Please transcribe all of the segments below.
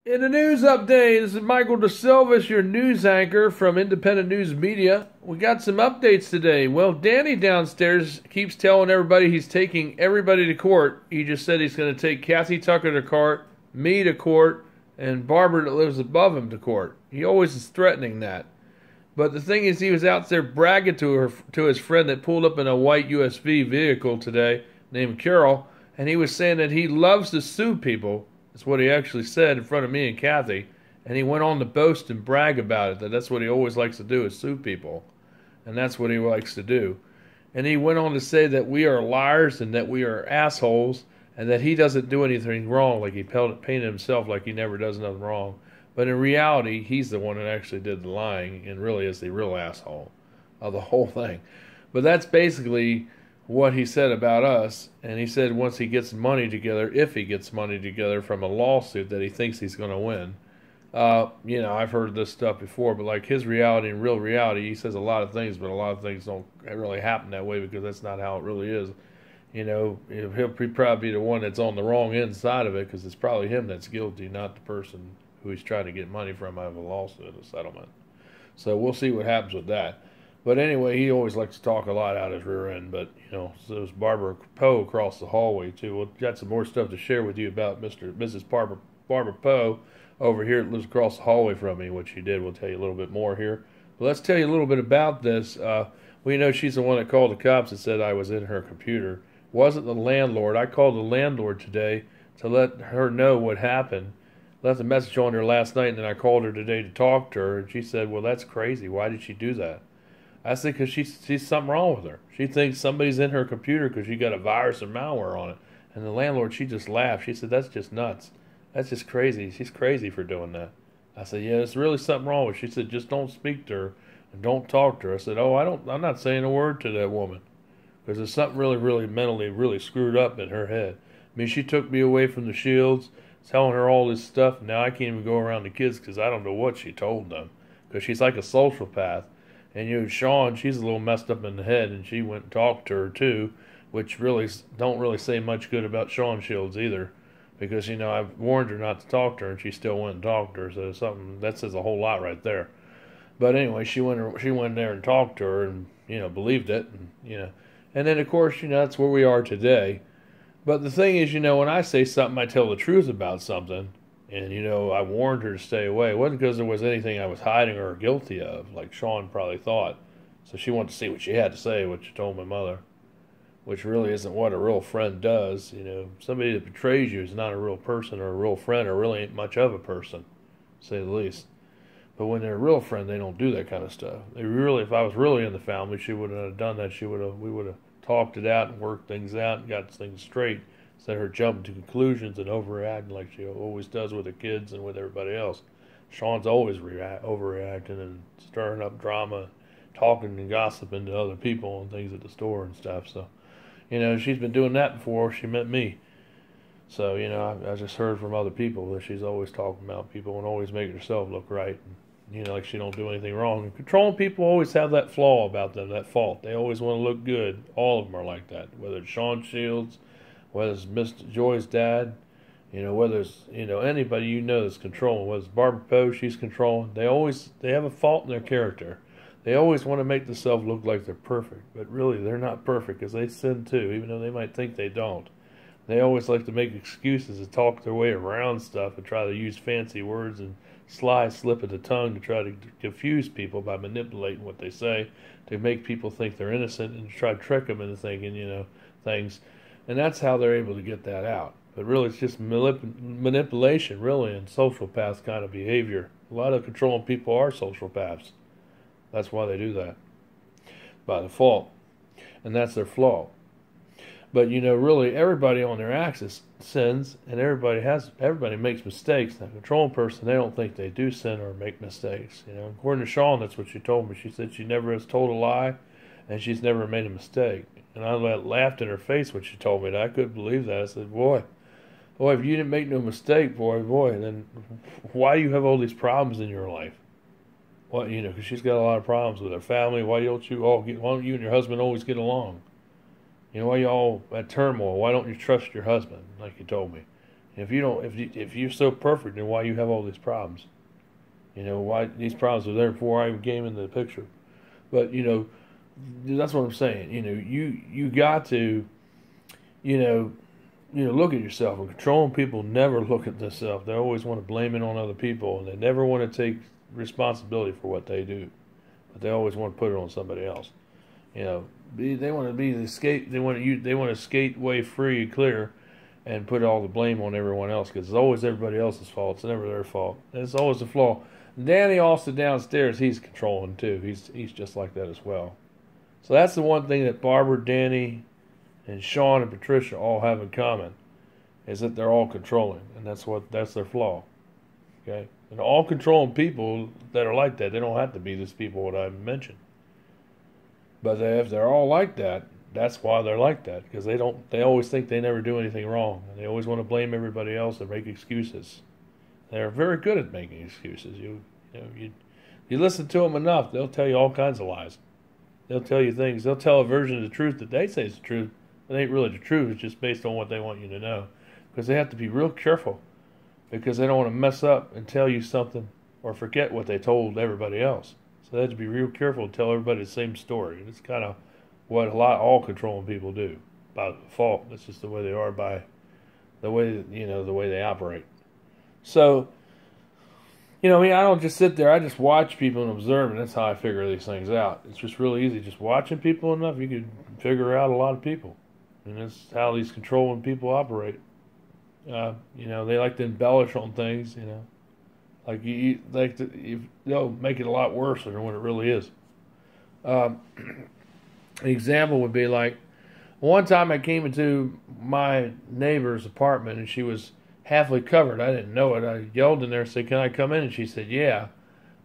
In the news update, this is Michael DeSilvis, your news anchor from Independent News Media. We got some updates today. Well, Danny downstairs keeps telling everybody he's taking everybody to court. He just said he's going to take Kathy Tucker to court, me to court, and Barbara that lives above him to court. He always is threatening that. But the thing is, he was out there bragging to his friend that pulled up in a white USV vehicle today named Carol, and he was saying that he loves to sue people. That's what he actually said in front of me and Kathy, and he went on to boast and brag about it. That's what he always likes to do is sue people, and that's what he likes to do. And he went on to say that we are liars and that we are assholes, and that he doesn't do anything wrong. Like he painted himself like he never does nothing wrong. But in reality, he's the one that actually did the lying and really is the real asshole of the whole thing. But that's basically what he said about us. And he said once he gets money together, if he gets money together from a lawsuit that he thinks he's going to win. I've heard this stuff before, but like his reality and real reality, he says a lot of things, but a lot of things don't really happen that way because that's not how it really is. He'll probably be the one that's on the wrong inside of it because it's probably him that's guilty, not the person who he's trying to get money from out of a lawsuit, a settlement. So we'll see what happens with that. But anyway, he always likes to talk a lot out his rear end. But so there's Barbara Poe across the hallway too. We've got some more stuff to share with you about Mrs. Barbara Poe over here that lives across the hallway from me. What she did, we'll tell you a little bit more here. But let's tell you a little bit about this. We know she's the one that called the cops and said I was in her computer. Wasn't the landlord. I called the landlord today to let her know what happened. Left a message on her last night, and then I called her today to talk to her, and she said, well, that's crazy. Why did she do that? I said, because she sees something wrong with her. She thinks somebody's in her computer because she got a virus or malware on it. And the landlord, she just laughed. She said, that's just nuts. That's just crazy. She's crazy for doing that. I said, yeah, there's really something wrong with her. She said, just don't speak to her and don't talk to her. I said, oh, I'm not saying a word to that woman because there's something really, really mentally really screwed up in her head. I mean, she took me away from the Shields, telling her all this stuff. Now I can't even go around the kids because I don't know what she told them because she's like a sociopath. And Sean, she's a little messed up in the head, and she went and talked to her too, which really don't really say much good about Sean Shields either, because I've warned her not to talk to her, and she still went and talked to her. So something that says a whole lot right there. But anyway, she went there and talked to her, and believed it, and then of course that's where we are today. But the thing is, when I say something, I tell the truth about something. And, I warned her to stay away. It wasn't because there was anything I was hiding or guilty of, like Sean probably thought. So she wanted to see what she had to say, what she told my mother, which really isn't what a real friend does. Somebody that betrays you is not a real person or a real friend or really ain't much of a person, to say the least. But when they're a real friend, they don't do that kind of stuff. If I was really in the family, she wouldn't have done that. We would have talked it out and worked things out and got things straight instead of her jumping to conclusions and overreacting like she always does with the kids and with everybody else. Sean's always overreacting and stirring up drama, talking and gossiping to other people and things at the store and stuff. So, she's been doing that before she met me. So, I just heard from other people that she's always talking about people and always making herself look right. And, like she don't do anything wrong. And controlling people always have that flaw about them, that fault. They always want to look good. All of them are like that. Whether it's Sean Shields, whether it's Mr. Joy's dad, whether it's, anybody that's controlling, whether it's Barbara Poe, she's controlling. They have a fault in their character. They always want to make themselves look like they're perfect, but really they're not perfect because they sin too, even though they might think they don't. They always like to make excuses and talk their way around stuff and try to use fancy words and sly slip of the tongue to try to confuse people by manipulating what they say to make people think they're innocent and try to trick them into thinking, things. And that's how they're able to get that out. But really, it's just manipulation, really, and sociopath kind of behavior. A lot of controlling people are sociopaths. That's why they do that, by default. And that's their flaw. But really, everybody on their axis sins, and everybody makes mistakes. That controlling person, they don't think they do sin or make mistakes. According to Sean, that's what she told me. She said she never has told a lie, and she's never made a mistake. And I laughed in her face when she told me that. I couldn't believe that. I said, boy, if you didn't make no mistake, boy, then why do you have all these problems in your life? Well, because she's got a lot of problems with her family. Why don't you and your husband always get along? Why you all at turmoil? Why don't you trust your husband, like you told me? If you're so perfect, then why you have all these problems? Why these problems were there before I even came into the picture. But that's what I'm saying. You got to you know look at yourself. And controlling people never look at themselves. They always want to blame it on other people, and they never want to take responsibility for what they do. But they always want to put it on somebody else. They want to be the skate. They want to skate way free and clear, and put all the blame on everyone else because it's always everybody else's fault. It's never their fault. And it's always a flaw. Danny also downstairs, he's controlling too. He's just like that as well. So that's the one thing that Barbara, Danny, and Sean and Patricia all have in common, is that they're all controlling, and that's their flaw. Okay, and all controlling people that are like that, they don't have to be these people that I mentioned. But if they're all like that, that's why they're like that, because they always think they never do anything wrong, and they always want to blame everybody else and make excuses. They're very good at making excuses. You listen to them enough, they'll tell you all kinds of lies. They'll tell you things. They'll tell a version of the truth that they say is the truth. It ain't really the truth. It's just based on what they want you to know, because they have to be real careful, because they don't want to mess up and tell you something or forget what they told everybody else. So they have to be real careful and tell everybody the same story. And it's kind of what all controlling people do by default. That's just the way they are, by the way the way they operate. So, I don't just sit there. I just watch people and observe, and that's how I figure these things out. It's just really easy. Just watching people enough, you can figure out a lot of people. And that's how these controlling people operate. They like to embellish on things, they'll make it a lot worse than what it really is. An example would be like, one time I came into my neighbor's apartment and she was halfway covered. I didn't know it. I yelled in there and said, "Can I come in?" And she said, "Yeah."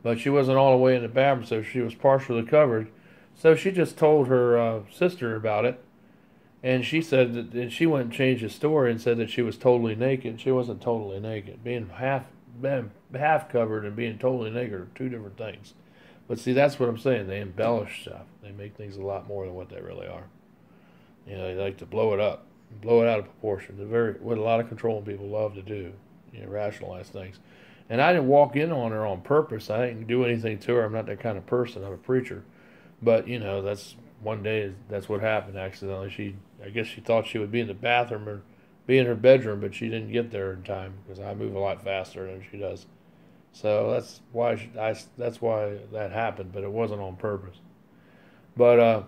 But she wasn't all the way in the bathroom, so she was partially covered. So she just told her sister about it. And she said that, and she went and changed the story and said that she was totally naked. She wasn't totally naked. Being half covered and being totally naked are two different things. But see, that's what I'm saying. They embellish stuff. They make things a lot more than what they really are. They like to blow it up, blow it out of proportion. What a lot of controlling people love to do. Rationalize things. And I didn't walk in on her on purpose. I didn't do anything to her. I'm not that kind of person. I'm a preacher. But that's one day. That's what happened accidentally. I guess she thought she would be in the bathroom or be in her bedroom, but she didn't get there in time because I move a lot faster than she does. So that's why that happened. But it wasn't on purpose. But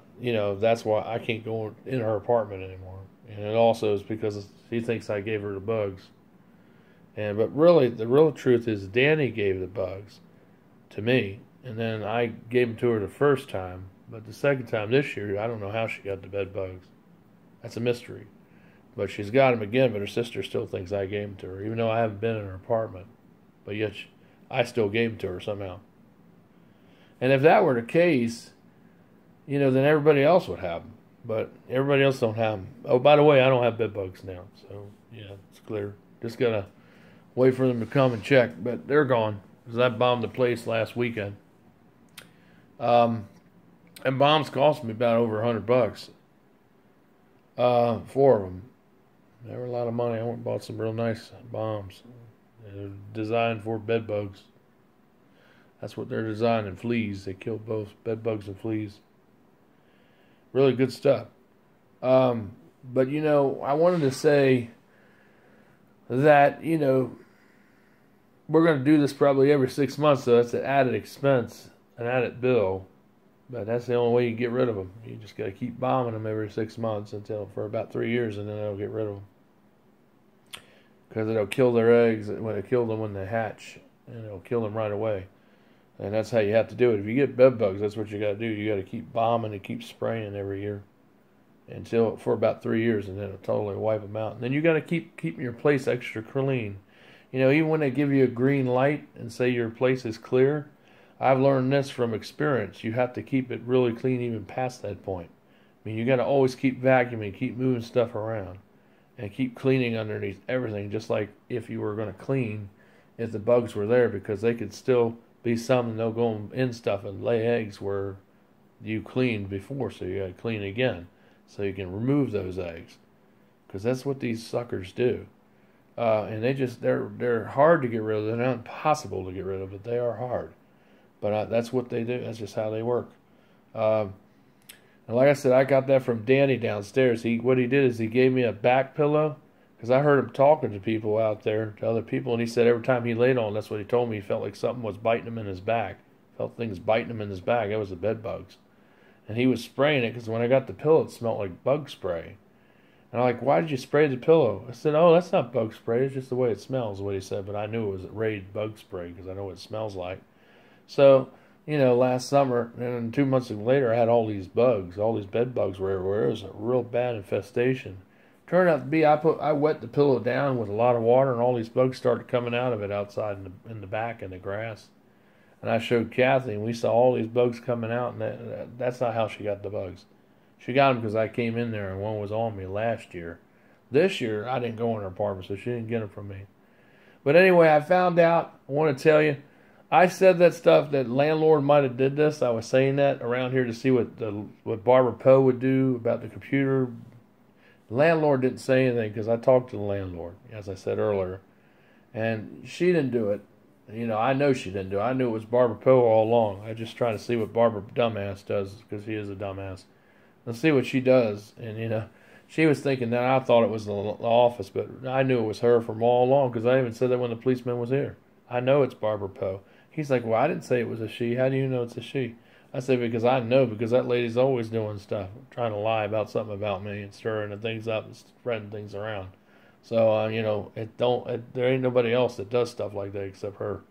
that's why I can't go in her apartment anymore. And it also is because she thinks I gave her the bugs. But really, the real truth is Danny gave the bugs to me, and then I gave them to her the first time. But the second time this year, I don't know how she got the bed bugs. That's a mystery. But she's got them again, but her sister still thinks I gave them to her, even though I haven't been in her apartment. But yet, I still gave them to her somehow. And if that were the case, then everybody else would have them. But everybody else don't have them. Oh, by the way, I don't have bed bugs now. So, yeah, it's clear. Just got to wait for them to come and check. But they're gone, because I bombed the place last weekend. And bombs cost me about over $100. 4 of them. They were a lot of money. I went and bought some real nice bombs. They're designed for bed bugs. That's what they're designed, and fleas. They kill both bed bugs and fleas. Really good stuff. But I wanted to say that, we're going to do this probably every 6 months, so that's an added expense, an added bill. But that's the only way you get rid of them. You just got to keep bombing them every 6 months for about 3 years, and then it'll get rid of them. Because it'll kill their eggs when it kills them when they hatch, and it'll kill them right away. And that's how you have to do it. If you get bed bugs, that's what you got to do. You got to keep bombing and keep spraying every year for about 3 years, and then it'll totally wipe them out. And then you got to keep your place extra clean. Even when they give you a green light and say your place is clear, I've learned this from experience. You have to keep it really clean even past that point. You got to always keep vacuuming, keep moving stuff around, and keep cleaning underneath everything, just like if you were going to clean if the bugs were there, because they could still be something. They'll go in stuff and lay eggs where you cleaned before, so you got to clean again so you can remove those eggs, because that's what these suckers do. And they're hard to get rid of. They're not impossible to get rid of, but they are hard. But that's what they do. That's just how they work. And like I said, I got that from Danny downstairs. What he did is he gave me a back pillow because I heard him talking to people out there, to other people, and he said every time he laid on, that's what he told me. He felt like something was biting him in his back. Felt things biting him in his back. It was the bed bugs, and he was spraying it because when I got the pillow, it smelled like bug spray. And I'm like, why did you spray the pillow? I said, oh, that's not bug spray. It's just the way it smells, is what he said. But I knew it was Raid bug spray because I know what it smells like. So, last summer, and 2 months later, I had all these bugs. All these bed bugs were everywhere. It was a real bad infestation. Turned out to be, I wet the pillow down with a lot of water, and all these bugs started coming out of it outside in the back in the grass. And I showed Kathy, and we saw all these bugs coming out, and that's not how she got the bugs. She got them because I came in there and one was on me last year. This year, I didn't go in her apartment, so she didn't get them from me. But anyway, I found out, I want to tell you, I said that stuff, that landlord might have did this. I was saying that around here to see what Barbara Poe would do about the computer. The landlord didn't say anything because I talked to the landlord, as I said earlier. And she didn't do it. I know she didn't do it. I knew it was Barbara Poe all along. I just trying to see what Barbara Dumbass does because he is a dumbass. Let's see what she does. And, she was thinking that I thought it was the office, but I knew it was her from all along because I even said that when the policeman was here. I know it's Barbara Poe. He's like, well, I didn't say it was a she. How do you know it's a she? I said, because I know, because that lady's always doing stuff, trying to lie about something about me and stirring the things up and spreading things around. So, there ain't nobody else that does stuff like that except her.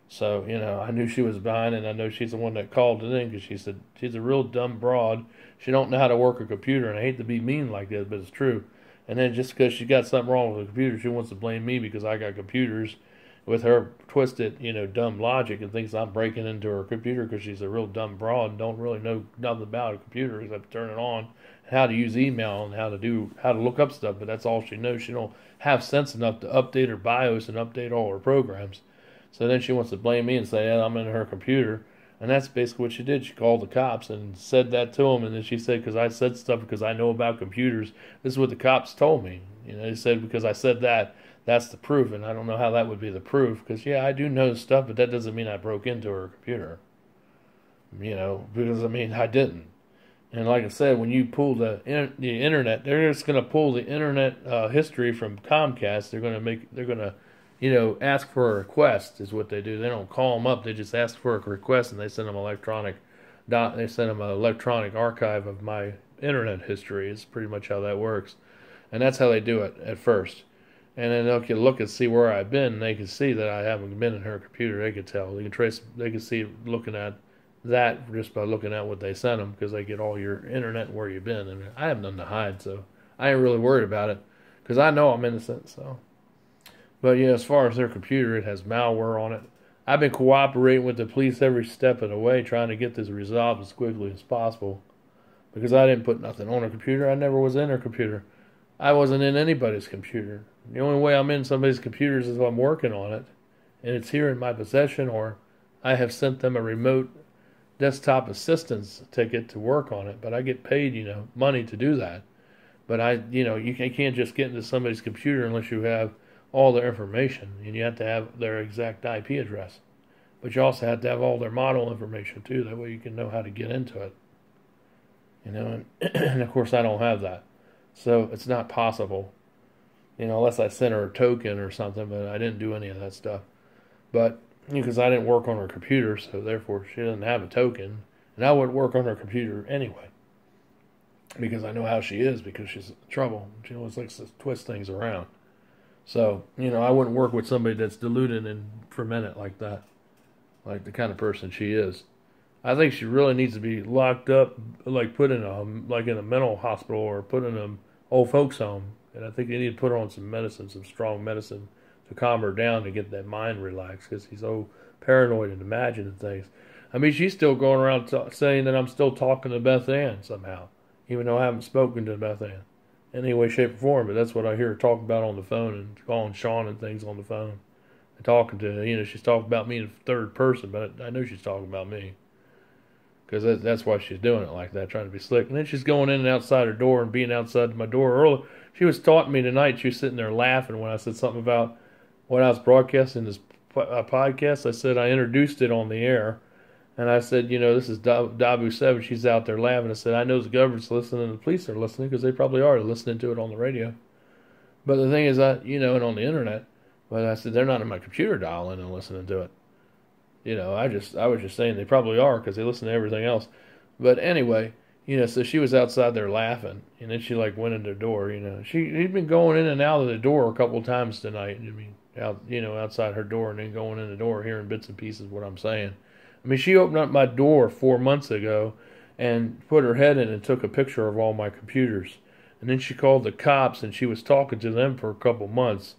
So, I knew she was behind it, and I know she's the one that called it in because she said she's a real dumb broad. She don't know how to work a computer, and I hate to be mean like this, but it's true. And then just because she got something wrong with the computer, she wants to blame me because I got computers with her twisted, dumb logic and thinks I'm breaking into her computer because she's a real dumb broad and don't really know nothing about a computer except turn it on, how to use email and how to look up stuff, but that's all she knows. She don't have sense enough to update her BIOS and update all her programs. So then she wants to blame me and say, yeah, I'm in her computer. And that's basically what she did. She called the cops and said that to them. And then she said, because I said stuff because I know about computers. This is what the cops told me. They said because I said that, that's the proof. And I don't know how that would be the proof. Because, yeah, I do know stuff, but that doesn't mean I broke into her computer. Because, I didn't. And like I said, when you pull the internet, they're just going to pull the internet history from Comcast. They're going to ask for a request is what they do. They don't call them up. They just ask for a request, and they send them They send them an electronic archive of my internet history. It's pretty much how that works, and that's how they do it at first. And then they can look and see where I've been. And they can see that I haven't been in her computer. They can tell. They can trace. They can see looking at that just by looking at what they sent them because they get all your internet and where you've been. And I have nothing to hide, so I ain't really worried about it because I know I'm innocent. So. But, as far as their computer, it has malware on it. I've been cooperating with the police every step of the way, trying to get this resolved as quickly as possible. Because I didn't put nothing on her computer. I never was in her computer. I wasn't in anybody's computer. The only way I'm in somebody's computer is if I'm working on it. And it's here in my possession, or I have sent them a remote desktop assistance ticket to work on it. But I get paid, money to do that. But you can't just get into somebody's computer unless you have all their information, and you have to have their exact IP address. But you also have to have all their model information too. That way you can know how to get into it. And of course I don't have that, so it's not possible. Unless I sent her a token or something. But I didn't do any of that stuff. But because I didn't work on her computer, so therefore she doesn't have a token, and I wouldn't work on her computer anyway. Because I know how she is. Because she's in trouble. She always likes to twist things around. So, I wouldn't work with somebody that's diluted and fermented like that. Like the kind of person she is. I think she really needs to be locked up, like put in a mental hospital or put in an old folks home. And I think they need to put her on some medicine, some strong medicine to calm her down to get that mind relaxed because she's so paranoid and imagining things. She's still going around saying that I'm still talking to Beth Ann somehow, even though I haven't spoken to Beth Ann in any way, shape, or form. But that's what I hear her talk about on the phone and calling Sean and things on the phone. And talking to, she's talking about me in third person, but I know she's talking about me. Because that's why she's doing it like that, trying to be slick. And then she's going in and outside her door and being outside my door early. She was taunting me tonight. She was sitting there laughing when I said something about when I was broadcasting this podcast. I said I introduced it on the air. And I said, this is Dabu 7. She's out there laughing. I said, I know the government's listening and the police are listening because they probably are listening to it on the radio. But the thing is, and on the internet. But I said, they're not on my computer dialing and listening to it. I was just saying they probably are because they listen to everything else. But anyway, so she was outside there laughing. And then she went in the door, She'd been going in and out of the door a couple of times tonight. I mean, outside her door and then going in the door, hearing bits and pieces of what I'm saying. I mean, she opened up my door 4 months ago and put her head in and took a picture of all my computers. And then she called the cops and she was talking to them for a couple months.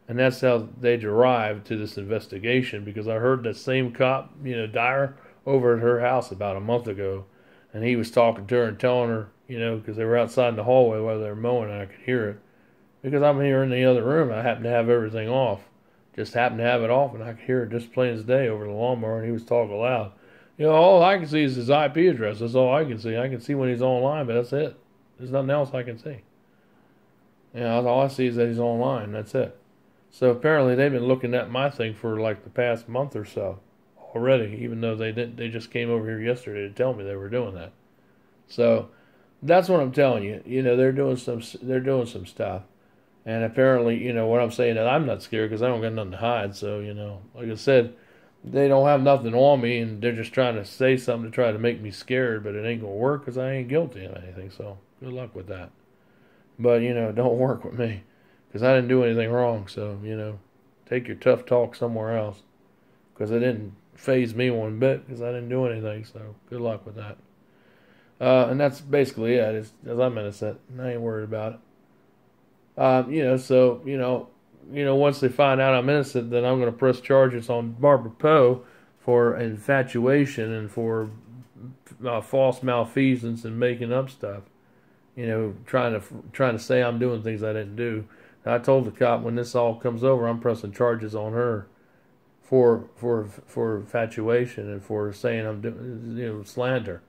And that's how they derived to this investigation, because I heard that same cop, Dyer, over at her house about a month ago. And he was talking to her and telling her, because they were outside in the hallway while they were mowing and I could hear it. Because I'm here in the other room, I happen to have everything off. Just happened to have it off, and I could hear it just plain as day over the lawnmower, and he was talking loud. All I can see is his IP address. That's all I can see. I can see when he's online, but that's it. There's nothing else I can see. All I see is that he's online. That's it. So apparently they've been looking at my thing for the past month or so already, even though they didn't. They just came over here yesterday to tell me they were doing that. So that's what I'm telling you. They're doing some stuff. And apparently, what I'm saying is I'm not scared because I don't got nothing to hide. So, like I said, they don't have nothing on me, and they're just trying to say something to try to make me scared, but it ain't going to work because I ain't guilty of anything. So, good luck with that. But, don't work with me because I didn't do anything wrong. So, take your tough talk somewhere else because it didn't faze me one bit because I didn't do anything. So, good luck with that. And that's basically it. As I'm innocent, and I ain't worried about it. Once they find out I'm innocent, then I'm going to press charges on Barbara Poe for infatuation and for false malfeasance and making up stuff. Trying to say I'm doing things I didn't do. And I told the cop when this all comes over, I'm pressing charges on her for infatuation and for saying I'm doing slander,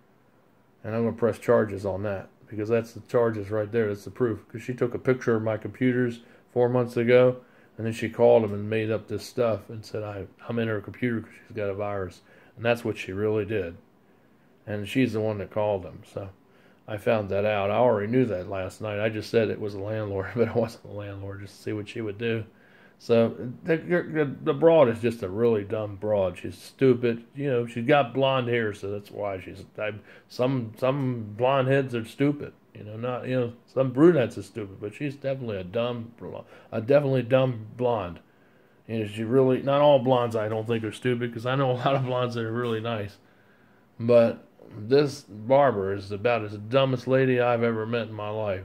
and I'm going to press charges on that. Because that's the charges right there. That's the proof. Because she took a picture of my computers 4 months ago, and then she called them and made up this stuff and said, I'm in her computer because she's got a virus. And that's what she really did. And she's the one that called them. So I found that out. I already knew that last night. I just said it was a landlord, but it wasn't a landlord, just to see what she would do. So the broad is just a really dumb broad. She's stupid. She's got blonde hair, so that's why she's. Some blonde heads are stupid. Some brunettes are stupid, but she's definitely a definitely dumb blonde. She really, not all blondes I don't think are stupid, because I know a lot of blondes that are really nice. But this Barbara is about as dumbest lady I've ever met in my life.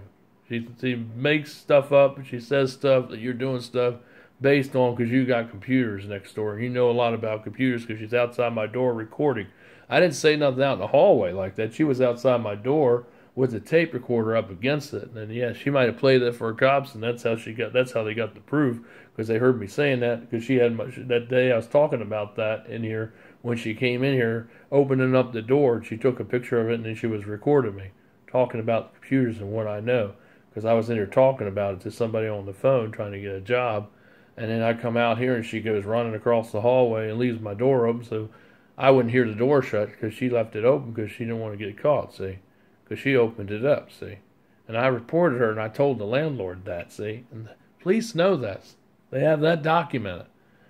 She makes stuff up, and she says stuff that you're doing stuff based on because you got computers next door. You know a lot about computers because she's outside my door recording. I didn't say nothing out in the hallway like that. She was outside my door with the tape recorder up against it. And yeah, she might have played that for her cops, and that's how they got the proof, because they heard me saying that, because she had that day I was talking about that in here when she came in here opening up the door. She took a picture of it, and then she was recording me talking about the computers and what I know, because I was in here talking about it to somebody on the phone trying to get a job. And then I come out here and she goes running across the hallway and leaves my door open, so I wouldn't hear the door shut because she left it open because she didn't want to get caught, see? Because she opened it up, see? And I reported her and I told the landlord that, see? And the police know this. They have that documented.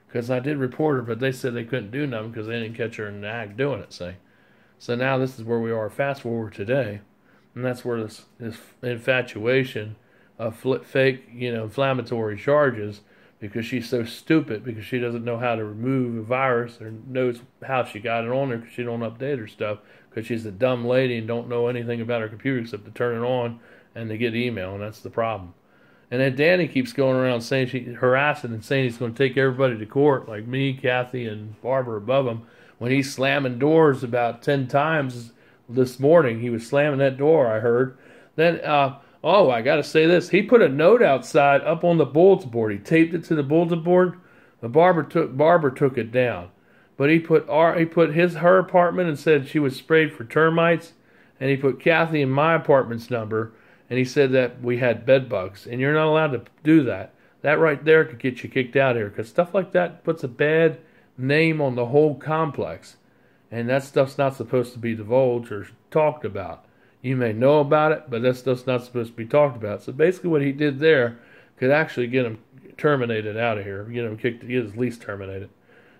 Because I did report her, but they said they couldn't do nothing because they didn't catch her in the act doing it, see? So now this is where we are. Fast forward today, and that's where this infatuation of fake, inflammatory charges, because she's so stupid, because she doesn't know how to remove a virus or knows how she got it on her because she don't update her stuff, because she's a dumb lady and don't know anything about her computer except to turn it on and to get email, and that's the problem. And then Danny keeps going around saying harassing and saying he's going to take everybody to court, like me, Kathy, and Barbara above him, when he's slamming doors about 10 times this morning. He was slamming that door, I heard. Then, I got to say this. He put a note outside up on the bulletin board. He taped it to the bulletin board. Barbara took it down. But he put her apartment and said she was sprayed for termites. And he put Kathy and my apartment's number. and he said that we had bed bugs, and you're not allowed to do that. That right there could get you kicked out of here, because stuff like that puts a bad name on the whole complex, and that stuff's not supposed to be divulged or talked about. You may know about it, but that stuff's not supposed to be talked about. So basically what he did there could actually get him terminated out of here, get him kicked, get his lease terminated.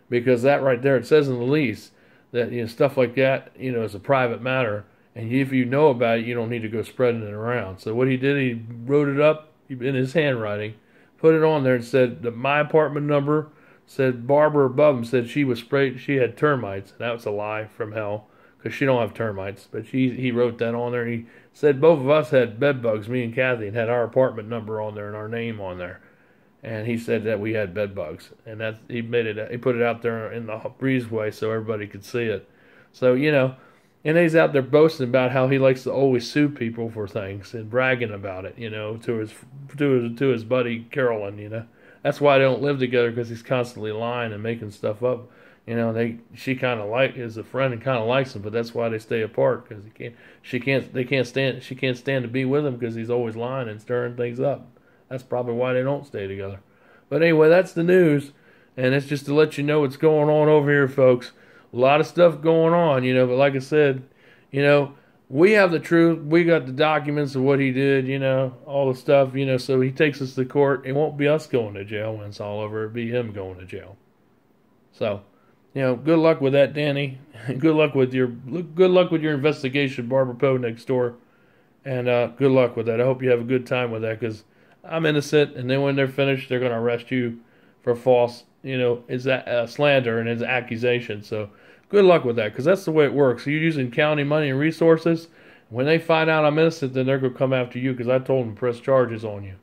Because that right there, it says in the lease that stuff like that, is a private matter, and if you know about it, you don't need to go spreading it around. So what he did, he wrote it up in his handwriting, put it on there, and said that my apartment number, said Barbara above him said she was sprayed, she had termites, and that was a lie from hell, because she don't have termites. But he wrote that on there, and he said both of us had bed bugs, me and Kathy, and had our apartment number on there and our name on there. And he said that we had bed bugs, and that he put it out there in the breezeway so everybody could see it. So and he's out there boasting about how he likes to always sue people for things and bragging about it, to his buddy Carolyn. That's why they don't live together, because he's constantly lying and making stuff up. She kind of is a friend and kind of likes him, but that's why they stay apart, because she can't stand to be with him, because he's always lying and stirring things up. That's probably why they don't stay together. But anyway, that's the news, and it's just to let you know what's going on over here, folks. A lot of stuff going on, but like I said, we have the truth. We got the documents of what he did, all the stuff, so he takes us to court. It won't be us going to jail when it's all over. It'll be him going to jail. So, good luck with that, Danny. Good luck with your investigation, Barbara Poe next door. And good luck with that. I hope you have a good time with that, because I'm innocent, and then when they're finished, they're going to arrest you for false, slander and his accusation. So good luck with that, because that's the way it works. You're using county money and resources. When they find out I'm innocent, then they're going to come after you, because I told them to press charges on you.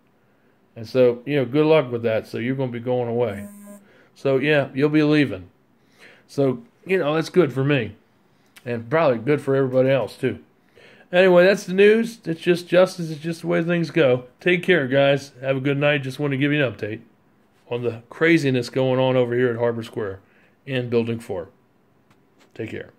And so, good luck with that. So you're going to be going away. So, yeah, you'll be leaving. So, that's good for me. And probably good for everybody else, too. Anyway, that's the news. It's just justice. It's just the way things go. Take care, guys. Have a good night. Just want to give you an update on the craziness going on over here at Harbor Square in Building 4. Take care.